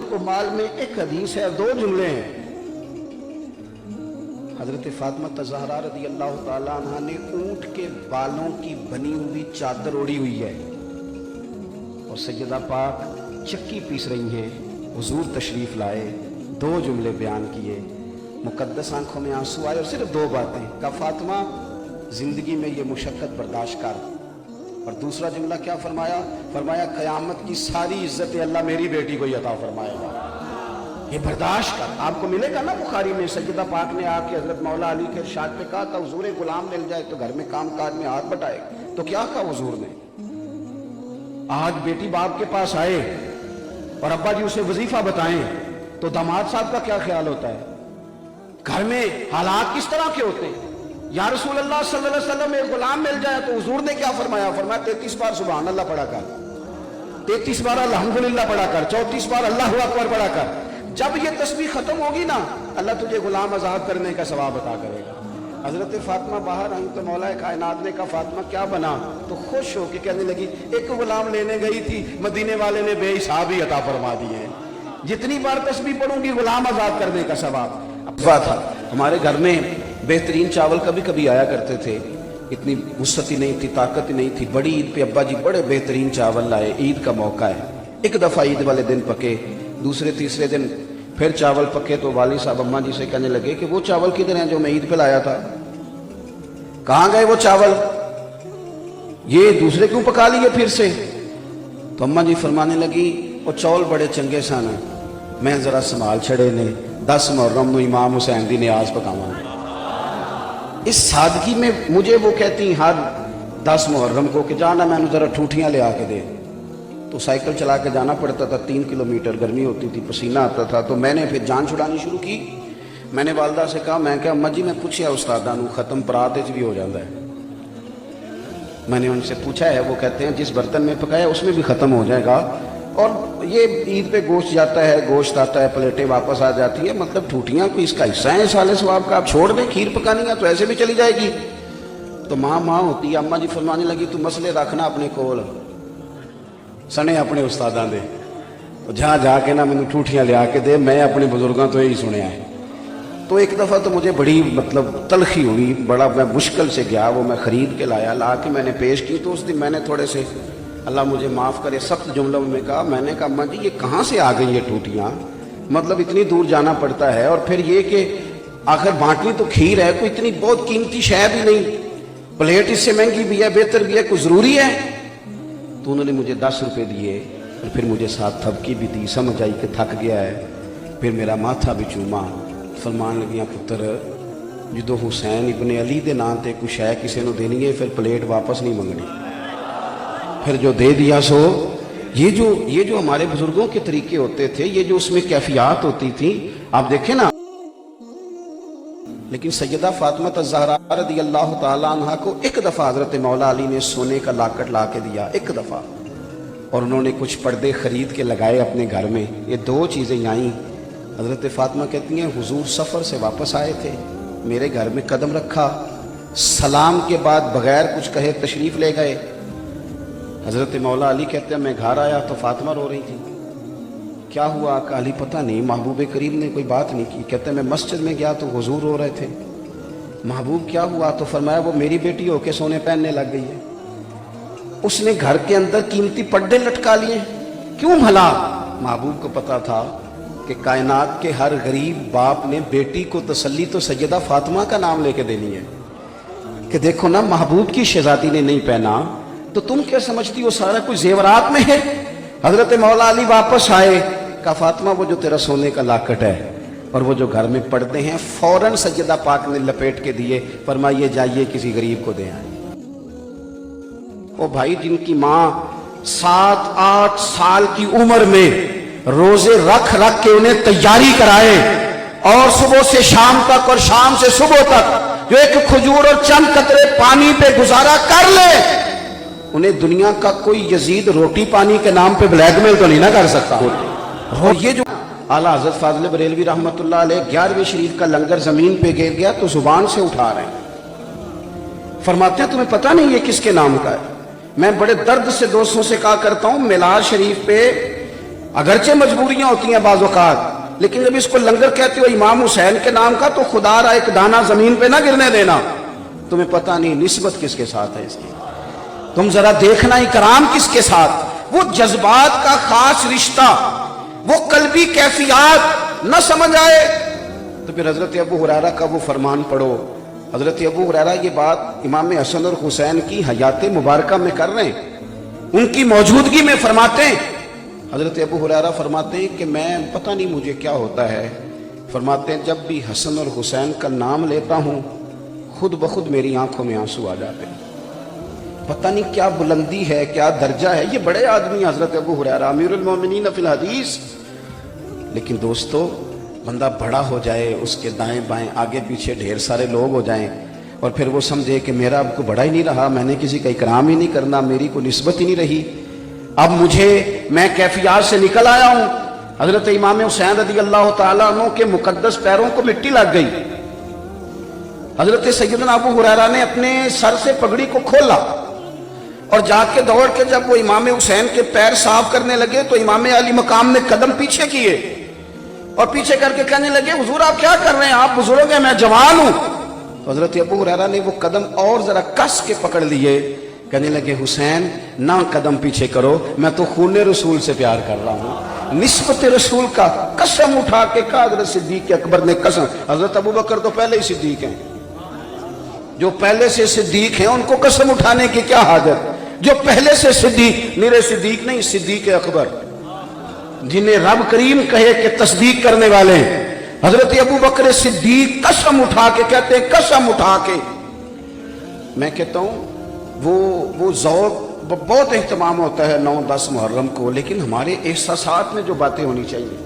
को माल में एक हदीस है, दो जुमले हैं। हजरत फातिमा ज़हरा रज़ी अल्लाह ताला अन्हा ने ऊंट के बालों की बनी हुई चादर ओढ़ी हुई है और सैयदा पाक चक्की पीस रही हैं, हुजूर तशरीफ लाए, दो जुमले बयान किए, मुकद्दस आंखों में आंसू आए और सिर्फ दो बातें कहा, फातिमा जिंदगी में ये मुशक्कत बर्दाश्त कर। और दूसरा जुमला क्या फरमाया? फरमाया क़यामत की सारी इज्जत अल्लाह मेरी बेटी को ही अता फरमाएगा, ये बर्दाश्त कर। आपको मिलेगा ना बुखारी में, सैयदा पाक ने आके हजरत मौला अली के इरशाद पे कहा था, हुजूर गुलाम मिल जाए तो घर में काम काज में हाथ बटाएगा। तो क्या कहा हुजूर ने? आज बेटी बाप के पास आए और अब्बा जी उसे वजीफा बताएं तो दामाद साहब का क्या ख्याल होता है? घर में हालात किस तरह के होते हैं? या रसूल अल्लाह सल्लल्लाहु अलैहि वसल्लम एक गुलाम मिल जाए तो हुजूर ने क्या फरमाया? फरमाया 33 बार सुभान अल्लाह पढ़ा कर, 33 बार अल्हम्दुलिल्लाह पढ़ा कर, 34 बार अल्लाहु अकबर पढ़ा कर। जब ये तस्बीह खत्म होगी ना, अल्लाह तुझे गुलाम आजाद करने का सवाब अता करेगा। हजरत फातिमा बाहर आई तो मौला कायनात ने कहा, फातिमा क्या बना? तो खुश हो के कहने लगी, एक गुलाम लेने गई थी, मदीने वाले ने बेहिसाब ही अता फरमा दिए, जितनी बार तस्बीह पढ़ूंगी गुलाम आजाद करने का सवाब। बात था हमारे घर में बेहतरीन चावल कभी कभी आया करते थे, इतनी वुसअत ही नहीं थी, ताकत ही नहीं थी। बड़ी ईद पे अब्बा जी बड़े बेहतरीन चावल लाए, ईद का मौका है। एक दफ़ा ईद वाले दिन पके, दूसरे तीसरे दिन फिर चावल पके तो वाली साहब अम्मा जी से कहने लगे कि वो चावल किधर हैं जो मैं ईद पे लाया था? कहाँ गए वो चावल? ये दूसरे क्यों पका लिए फिर से? तो अम्मा जी फरमाने लगी, वो चावल बड़े चंगे सन, मैं जरा संभाल छड़े ने, 10 मुहर्रम नूं इमाम हुसैन दी नियाज पकावांगे। इस सादगी में मुझे वो कहती हर 10 मुहर्रम को कि जाना मैंने जरा ठूठियां ले आके दे। तो साइकिल चला के जाना पड़ता था, 3 किलोमीटर, गर्मी होती थी, पसीना आता था। तो मैंने फिर जान छुड़ानी शुरू की। मैंने वालदा से कहा, मैं क्या अम्मा जी मैं पूछा उस्तादा नूं खत्म परात भी हो जाता है। मैंने उनसे पूछा है, वो कहते हैं जिस बर्तन में पकाया उसमें भी खत्म हो जाएगा। और ये ईद पे गोश्त जाता है, गोश्त आता है, प्लेटें वापस आ जाती है, मतलब ठूठियाँ कोई इसका हिस्सा है साले सवाब का। आप छोड़ दें, खीर पकानी है तो ऐसे भी चली जाएगी। तो माँ होती है। अम्मा जी फरमाने लगी, तू मसले रखना अपने कोल सने अपने उस्तादा दे, तो जहाँ जाके ना मैंने ठूठियाँ लिया के दे, मैं अपने बुजुर्गों तो यही सुने है। तो एक दफ़ा तो मुझे बड़ी मतलब तलखी हुई, बड़ा मैं मुश्किल से गया, वो मैं ख़रीद के लाया, ला के मैंने पेश की। तो उस दिन मैंने थोड़े से, अल्लाह मुझे माफ़ करे, सख्त जुमलों में कहा। मैंने कहा, अम्मा जी ये कहाँ से आ गई ये टूटियाँ? मतलब इतनी दूर जाना पड़ता है, और फिर ये कि आखिर बांटनी तो खीर है, कोई इतनी बहुत कीमती शय भी नहीं, प्लेट इससे महंगी भी है, बेहतर भी है, कोई ज़रूरी है? तो उन्होंने मुझे 10 रुपये दिए और फिर मुझे 7 थपकी भी दी। समझ आई कि थक गया है। फिर मेरा माथा भी चूमा, फरमान लगियां, पुत्र जो हुसैन इब्ने अली दे नाम ते कुछ है किसी को देनी है, फिर प्लेट वापस नहीं मंगनी, फिर जो दे दिया सो। ये जो हमारे बुजुर्गों के तरीके होते थे, ये जो उसमें कैफियत होती थी, आप देखें ना। लेकिन सैयदा फातिमा ज़हरा रज़ी अल्लाह ताला अन्हा को एक दफ़ा हज़रत मौला अली ने सोने का लाकट ला के दिया, एक दफ़ा, और उन्होंने कुछ पर्दे ख़रीद के लगाए अपने घर में। ये 2 चीज़ें आईं। हज़रत फातिमा कहती हैं, हुजूर सफ़र से वापस आए थे, मेरे घर में कदम रखा, सलाम के बाद बग़ैर कुछ कहे तशरीफ़ ले गए। हज़रत मौला अली कहते हैं, मैं घर आया तो फातिमा रो रही थी। क्या हुआ? काली पता नहीं, महबूब करीम ने कोई बात नहीं की। कहते हैं, मैं मस्जिद में गया तो हुजूर रो रहे थे। महबूब क्या हुआ? तो फरमाया, वो मेरी बेटी होके सोने पहनने लग गई है, उसने घर के अंदर कीमती पर्दे लटका लिए। क्यों भला? महबूब को पता था कि कायनात के हर गरीब बाप ने बेटी को तसल्ली तो सैयदा फातिमा का नाम लेके देनी है कि देखो ना, महबूब की शहजादी ने नहीं पहना तो तुम क्या समझती हो सारा कुछ जेवरात में है। हजरत मौला अली वापस आए, कहा, फातिमा वो जो तेरा सोने का लाकट है और वो जो घर में पर्दे हैं, फौरन सैयदा पाक ने लपेट के दिए, फरमाइए जाइए किसी गरीब को दे आए। ओ भाई, जिनकी माँ 7-8 साल की उम्र में रोजे रख रख के उन्हें तैयारी कराए और सुबह से शाम तक और शाम से सुबह तक जो एक खजूर और चंद कतरे पानी पे गुजारा कर ले, उन्हें दुनिया का कोई यजीद रोटी पानी के नाम पे ब्लैकमेल तो नहीं ना कर सकता। और ये जो आला हज़रत फाज़िल बरेलवी रहमतुल्लाह अलैह 11वीं शरीफ का लंगर जमीन पे गिर गया तो जुबान से उठा रहे हैं, फरमाते हैं तुम्हें पता नहीं ये किसके नाम का है। मैं बड़े दर्द से दोस्तों से कहा करता हूँ, मिलाद शरीफ पे अगरचे मजबूरियां होती हैं बाज़ औक़ात, लेकिन जब इसको लंगर कहते हो इमाम हुसैन के नाम का, तो खुदा रहा एक दाना जमीन पे ना गिरने देना। तुम्हें पता नहीं निस्बत किसके साथ है इसकी, तुम जरा देखना इकराम किसके साथ, वो जज्बात का खास रिश्ता, वो कल्बी कैफियत न समझ आए तो फिर हजरत अबू हुरैरा का वो फरमान पढ़ो। हजरत अबू हुरैरा ये बात इमाम हसन और हुसैन की हयात मुबारका में कर रहे हैं, उनकी मौजूदगी में फरमाते हैं। हजरत अबू हुरैरा फरमाते हैं कि मैं पता नहीं मुझे क्या होता है, फरमाते हैं जब भी हसन और हुसैन का नाम लेता हूँ खुद ब खुद मेरी आंखों में आंसू आ जाते हैं। पता नहीं क्या बुलंदी है, क्या दर्जा है। ये बड़े आदमी हजरत अबू हुरैरा अमीरुल मोमिनीन फिल हदीस। लेकिन दोस्तों, बंदा बड़ा हो जाए, उसके दाएं बाएं आगे पीछे ढेर सारे लोग हो जाएं और फिर वो समझे कि मेरा अब को बड़ा ही नहीं रहा, मैंने किसी का इकराम ही नहीं करना, मेरी कोई निस्बत ही नहीं रही, अब मैं कैफियत से निकल आया हूं। हजरत इमाम हुसैन रज़ी अल्लाह तआला अन्हु के मुकद्दस पैरों को मिट्टी लग गई। हजरत सैयदना अबू हुरैरा ने अपने सर से पगड़ी को खोला और जाके दौड़ के जब वो इमाम हुसैन के पैर साफ करने लगे तो इमाम अली मकाम ने कदम पीछे किए और पीछे करके कहने लगे हुजूर आप क्या कर रहे हैं, आप बुजुर्ग हैं, मैं जवान हूं। तो हजरत अबू हुरैरा ने वो कदम और जरा कस के पकड़ लिए, कहने लगे हुसैन ना कदम पीछे करो, मैं तो खून रसूल से प्यार कर रहा हूं, निस्बत रसूल का। कसम उठा के कहा हजरत सिद्दीक अकबर ने कसम। हजरत अबू बकर तो पहले ही सिद्दीक हैं, जो पहले से सिद्दीक हैं उनको कसम उठाने की क्या हाजत। जो पहले से सिद्दीक, निरे सिद्दीक नहीं, सिद्दीक अकबर, जिन्हें रब करीम कहे कि तस्दीक करने वाले हैं। हजरत अबू बकर सिद्दीक कसम उठा के कहते हैं, कसम उठा के। मैं कहता हूं वो ज़ौक़ बहुत एहतमाम होता है 9-10 मुहर्रम को, लेकिन हमारे एहसासात में जो बातें होनी चाहिए,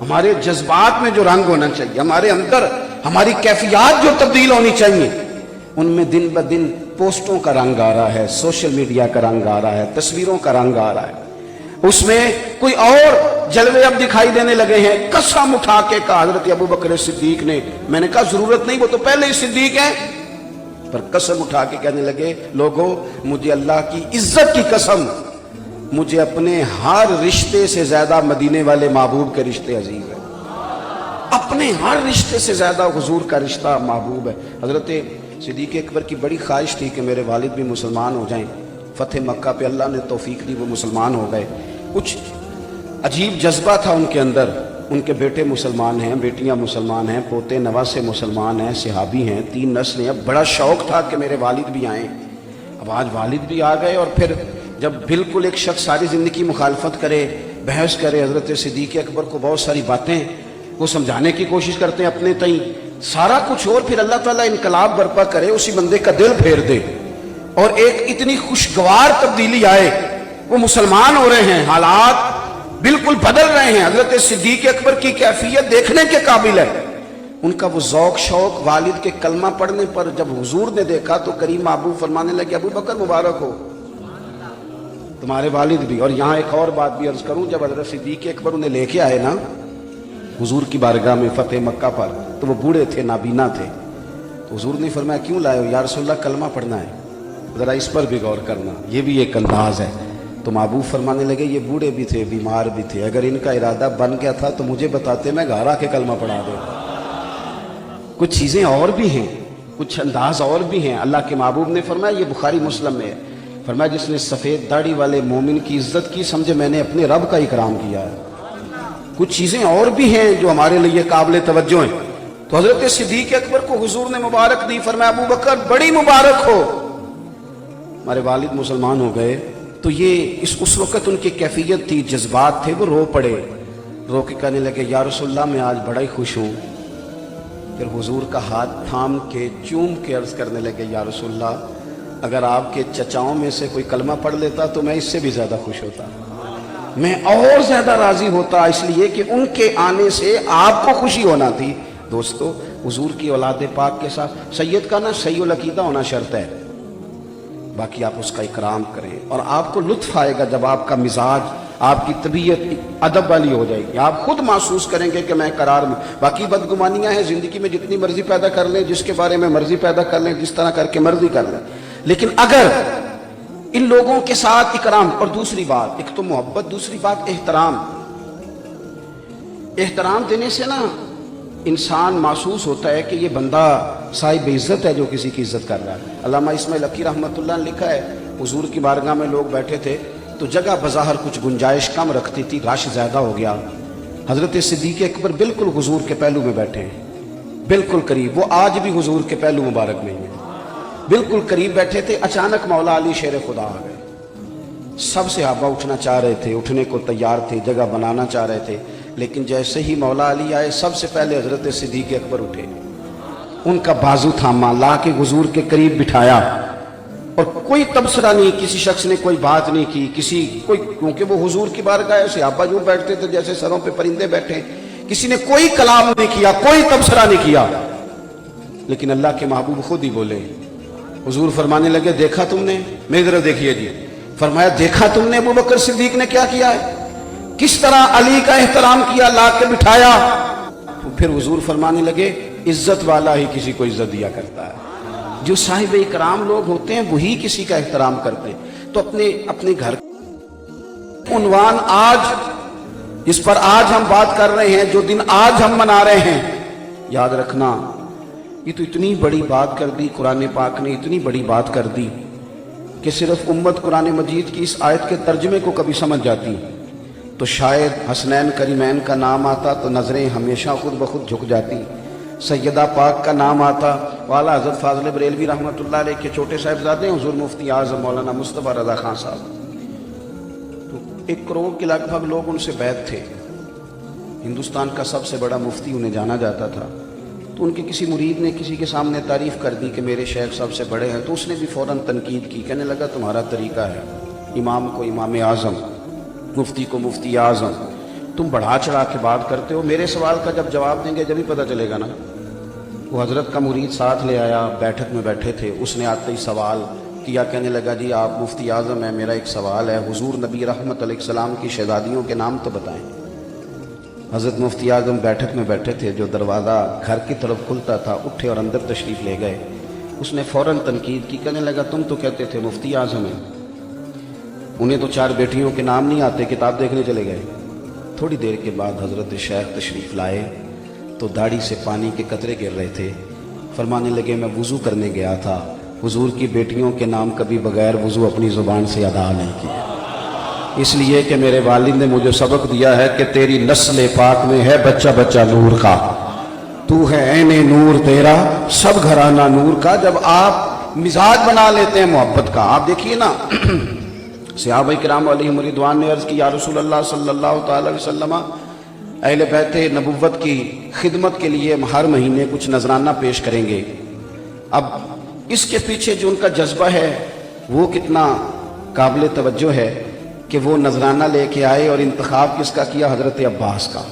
हमारे जज्बात में जो रंग होना चाहिए, हमारे अंदर हमारी कैफियत जो तब्दील होनी चाहिए, उनमें दिन ब दिन पोस्टों का रंग आ रहा है, सोशल मीडिया का रंग आ रहा है, तस्वीरों का रंग आ रहा है, उसमें कोई और जलवे अब दिखाई देने लगे हैं। कसम उठा के कहा हजरत अबू बकर सिद्दीक ने, मैंने कहा जरूरत नहीं, वो तो पहले ही सिद्दीक हैं, पर कसम उठा के कहने लगे लोगों मुझे अल्लाह की इज्जत की कसम, मुझे अपने हर रिश्ते से ज्यादा मदीने वाले महबूब के रिश्ते अजीज है, अपने हर रिश्ते से ज्यादा हुजूर का रिश्ता महबूब है। हजरत सिद्दीक अकबर की बड़ी ख्वाहिश थी कि मेरे वालिद भी मुसलमान हो जाएं। फतेह मक्का पे अल्लाह ने तौफीक दी, वो मुसलमान हो गए। कुछ अजीब जज्बा था उनके अंदर, उनके बेटे मुसलमान हैं, बेटियां मुसलमान हैं, पोते नवासे मुसलमान हैं, सहाबी हैं, 3 नस्लें। अब बड़ा शौक था कि मेरे वालिद भी आएँ। अब आज वालिद भी आ गए और फिर जब बिल्कुल एक शख्स सारी ज़िंदगी मुखालफत करे, बहस करे, हज़रत सिद्दीक़ अकबर को बहुत सारी बातें वो समझाने की कोशिश करते हैं अपने तई, सारा कुछ, और फिर अल्लाह ताला इनकलाब बर्पा करे, उसी बंदे का दिल फेर दे और एक इतनी खुशगवार तब्दीली आए, वो मुसलमान हो रहे हैं, हालात बिल्कुल बदल रहे हैं। हजरत सिद्दीक अकबर की कैफियत देखने के काबिल है। उनका वो ज़ौक़ शौक़ वालिद के कलमा पढ़ने पर जब हुजूर ने देखा तो करीम महबूब फरमाने लगे, अबू बकर मुबारक हो तुम्हारे वालिद भी। और यहाँ एक और बात भी अर्ज करूँ, जब हजरत सिद्दीक अकबर उन्हें लेके आए ना हुजूर की बारगाह में फतेह मक्का पर, तो वो बूढ़े थे, नाबीना थे। तो हुजूर ने फरमाया क्यों लाए हो? या रसूलल्लाह कलमा पढ़ना है, ज़रा इस पर भी गौर करना, ये भी एक अंदाज है। तो महबूब फरमाने लगे ये बूढ़े भी थे, बीमार भी थे, अगर इनका इरादा बन गया था तो मुझे बताते, मैं घर आके कलमा पढ़ा देता। कुछ चीज़ें और भी हैं, कुछ अंदाज और भी हैं। अल्लाह के महबूब ने फरमाया, ये बुखारी मुस्लिम में है, फरमाया जिसने सफ़ेद दाढ़ी वाले मोमिन की इज्जत की, समझे मैंने अपने रब का इकराम किया है। कुछ चीज़ें और भी हैं जो हमारे लिए काबिल तवज्जो हैं। तो हजरत सिद्दीक अकबर को हुजूर ने मुबारक दी, फरमाया अबू बकर बड़ी मुबारक हो, हमारे वालिद मुसलमान हो गए। तो ये उस वक़्त उनकी कैफियत थी, जज्बात थे, वो रो पड़े, रो के कहने लगे या रसूलल्लाह मैं आज बड़ा ही खुश हूँ। फिर हुजूर का हाथ थाम के चूम के अर्ज करने लगे, या रसूलल्लाह अगर आपके चचाओं में से कोई कलमा पढ़ लेता तो मैं इससे भी ज़्यादा खुश होता, मैं और ज़्यादा राज़ी होता, इसलिए कि उनके आने से आपको खुशी होना थी। दोस्तों, हुजूर की औलाद पाक के साथ सैयद का ना सहीउल अकीदा होना शर्त है, बाकी आप उसका इकराम करें और आपको लुत्फ आएगा जब आपका मिजाज, आपकी तबीयत अदब वाली हो जाएगी, आप खुद महसूस करेंगे कि मैं करार में। बाकी बदगुमानियाँ हैं ज़िंदगी में, जितनी मर्जी पैदा कर लें, जिसके बारे में मर्जी पैदा कर लें, जिस तरह करके मर्जी कर लें, लेकिन अगर इन लोगों के साथ इकराम, और दूसरी बात एक तो मोहब्बत, दूसरी बात एहतराम, एहतराम देने से ना इंसान महसूस होता है कि ये बंदा साहिब इज्जत है जो किसी की इज्जत कर रहा है। अल्लामा इस्माइल हक़ी रहमतुल्लाह ने लिखा है, हुजूर की बारगाह में लोग बैठे थे तो जगह बज़ाहर कुछ गुंजाइश कम रखती थी, रश ज़्यादा हो गया। हज़रत सिद्दीक़ अकबर बिल्कुल हुजूर के पहलू में बैठे हैं, बिल्कुल करीब। वो आज भी हुजूर के पहलू मुबारक में हैं, बिल्कुल करीब बैठे थे। अचानक मौला अली शेर खुदा आ गए। सब सहाबा उठना चाह रहे थे, उठने को तैयार थे, जगह बनाना चाह रहे थे, लेकिन जैसे ही मौला अली आए सबसे पहले हज़रत सिद्दीक़ अकबर उठे, उनका बाजू थामा, ला के हुजूर के करीब बिठाया और कोई तबसरा नहीं, किसी शख्स ने कोई बात नहीं की, क्योंकि वो हुजूर की बारगाह है। सहाबा यूं बैठते थे जैसे सरों पे परिंदे बैठे, किसी ने कोई कलाम नहीं किया, कोई तबसरा नहीं किया। लेकिन अल्लाह के महबूब खुद ही बोले। हुजूर फरमाने लगे, देखा तुमने, मेरी तरफ देखिए जी। फरमाया, देखा तुमने अबू बकर सिद्दीक ने क्या किया है, किस तरह अली का एहतराम किया, ला के बिठाया। तो फिर हुजूर फरमाने लगे, इज्जत वाला ही किसी को इज्जत दिया करता है। जो साहिब इकराम लोग होते हैं वही किसी का एहतराम करते हैं। तो अपने घर उन्वान आज, जिस पर आज हम बात कर रहे हैं, जो दिन आज हम मना रहे हैं, याद रखना ये तो इतनी बड़ी बात कर दी, कुरान पाक ने इतनी बड़ी बात कर दी कि सिर्फ उम्मत कुरान मजीद की इस आयत के तर्जमे को कभी समझ जाती तो शायद हसनैन करीमैन का नाम आता तो नजरें हमेशा खुद ब खुद झुक जाती। सैयदा पाक का नाम आता, वाला हज़रत फाज़िल बरेलवी रहमतुल्लाह अलैह के छोटे साहिबजादे हुज़ूर मुफ्ती आज़म मौलाना मुस्तफ़ा रज़ा खान साहब, तो 1 करोड़ के लगभग लोग उनसे बैत थे। हिंदुस्तान का सबसे बड़ा मुफ्ती उन्हें जाना जाता था। तो उनके किसी मुरीद ने किसी के सामने तारीफ़ कर दी कि मेरे शेख सबसे बड़े हैं, तो उसने भी फ़ौरन तनकीद की, कहने लगा तुम्हारा तरीका है, इमाम को इमाम आज़म, मुफ्ती को मुफ्ती आज़म, तुम बढ़ा चढ़ा के बात करते हो। मेरे सवाल का जब जवाब देंगे जब ही पता चलेगा ना। वो हज़रत का मुरीद साथ ले आया, बैठक में बैठे थे, उसने आते ही सवाल किया, कहने लगा, जी आप मुफ्ती आज़म हैं, मेरा एक सवाल है, हुजूर नबी रहमत अलैहिस्सलाम की शहजादियों के नाम तो बताएं। हज़रत मुफ्ती आज़म बैठक में बैठे थे, जो दरवाज़ा घर की तरफ खुलता था, उठे और अंदर तशरीफ़ ले गए। उसने फ़ौरन तनकीद की, कहने लगा, तुम तो कहते थे मुफ्ती आज़म हैं, उन्हें तो 4 बेटियों के नाम नहीं आते, किताब देखने चले गए। थोड़ी देर के बाद हज़रत शेख तशरीफ़ लाए तो दाढ़ी से पानी के कतरे गिर रहे थे। फरमाने लगे, मैं वज़ू करने गया था, हुजूर की बेटियों के नाम कभी बगैर वज़ू अपनी ज़ुबान से अदा नहीं किया, इसलिए कि मेरे वालिद ने मुझे सबक दिया है कि तेरी नस्ल पाक में है बच्चा बच्चा नूर का, तू है ऐने नूर तेरा, सब घराना नूर का। जब आप मिजाज बना लेते हैं मोहब्बत का, आप देखिए ना, सहाबा किराम अलैहिम रिदवान ने अर्ज़ की, या रसूल अल्लाह सल्लल्लाहु तआला अलैहि वसल्लम, अहले बैत नबुव्वत की खिदमत के लिए हम हर महीने कुछ नजराना पेश करेंगे। अब इसके पीछे जो उनका जज्बा है वो कितना काबिल तवज्जो है कि वो नजराना लेके आए और इंतखाब किसका किया, हज़रत अब्बास का।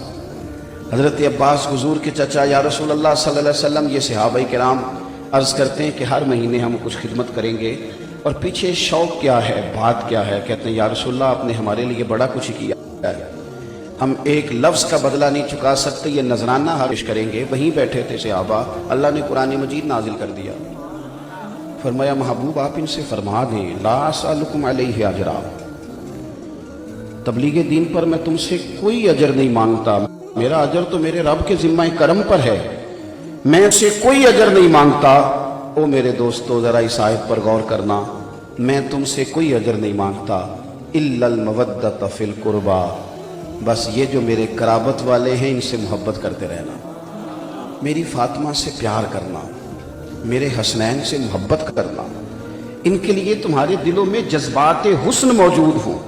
हज़रत अब्बास हुजूर के चचा, या रसूल अल्लाह सल्लल्लाहु अलैहि वसल्लम, ये सहाबा किराम अर्ज़ करते हैं कि हर महीने हम कुछ खिदमत करेंगे, और पीछे शौक़ क्या है, बात क्या है। कहते हैं, या रसूलल्लाह आपने हमारे लिए बड़ा कुछ किया है, हम एक लफ्ज़ का बदला नहीं चुका सकते, ये नजराना हारिश करेंगे। वहीं बैठे थे सहाबा, अल्लाह ने कुरान मजीद नाजिल कर दिया। फरमाया, महबूब आप इनसे फरमा दें, ला असअलुकुम अलैहि अजरा, तबलीग दीन पर मैं तुमसे कोई अजर नहीं मांगता, मेरा अजर तो मेरे रब के जिम्मा करम पर है, मैं उससे कोई अजर नहीं मांगता। ओ मेरे दोस्तों, ज़रा इस आयत पर गौर करना, मैं तुमसे कोई अजर नहीं मांगता, इल्लल मवद्दत फिल कुर्बा, बस ये जो मेरे कराबत वाले हैं इनसे मोहब्बत करते रहना, मेरी फातिमा से प्यार करना, मेरे हसनैन से मोहब्बत करना, इनके लिए तुम्हारे दिलों में जज्बात हुस्न मौजूद हो।